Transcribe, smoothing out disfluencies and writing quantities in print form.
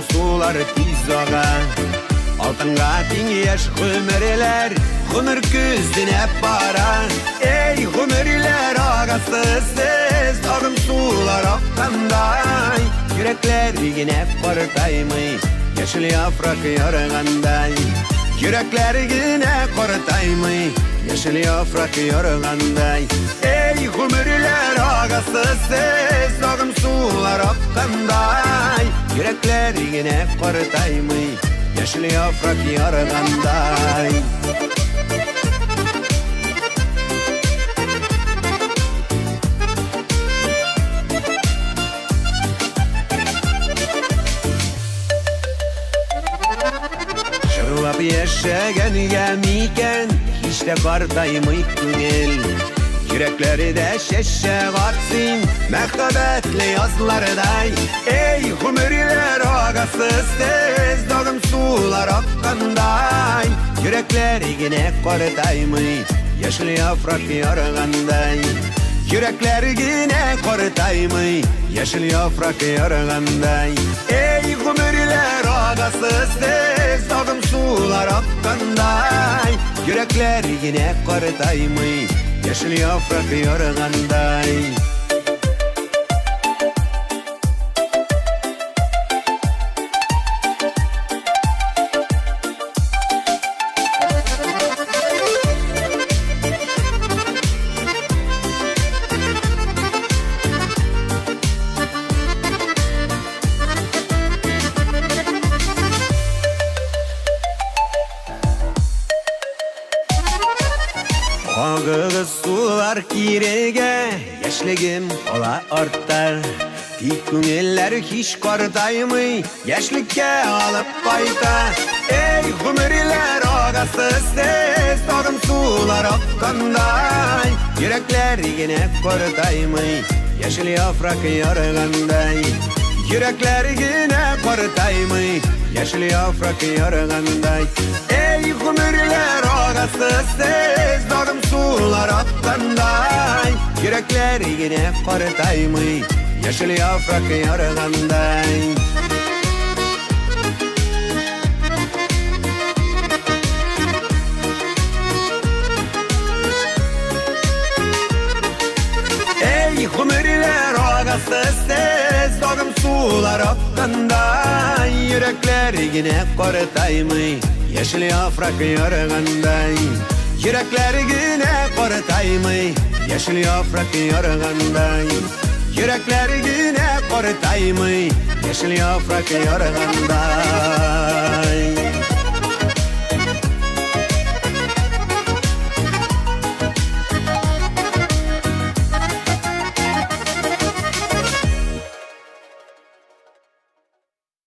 Dağım sular tiz ağa. Altınga tingeş hümürler, hümür küzdün hep bara. Ey hümürler ağası siz, dağım sular akkanday. Yürekler yine kortaymy, yeşil yaprak yarğanday. Yürekler yine kortaymy, yeşil yaprak yarğanday. Ey hümürler ağası siz, dağım sular akkanday. Yürekler yine kortaymy, yeşil yaprak yarğanday. Şırlap yaşagan yemiken hiç de kartaymayık günel. Yürekleri de şeşe katsın mehbetli yazlarday. Ey hümürler ağası siz, dağım sular akkanday. Yürekleri yine kortaymy, yeşil yaprak yarğanday. Yürekler yine kortaymy, yeşil yaprak yarğanday. Ey hümürler ağası siz, dağım sular akkanday. Yürekler yine kortaymy, yeşil yaprak yarğanday. Ağız sular kirege, yaşligim ola artar. Tik günler hiç kartaymy, yaşlikka alıp kayta. Ey hümürler ağası siz, dağım sular akkanday. Yürekler yine kortaymy, yeşil yaprak yarğanday. Yürekler yine kortaymy, yeşil yaprak yarğanday. Ey hümürler ağası siz, dağım sular akkanday. Yürekler yine kortaymy, yeşil yaprak yarğanday. Ey hümürler ağası siz, dağım sular akkanday. Yürekler yine kortaymy, yeşil yaprak yarğanday. Yürekler yine kortaymy, yeşil yaprak yarğanday. Yürekler yine kortaymy, yeşil yaprak yarğanday.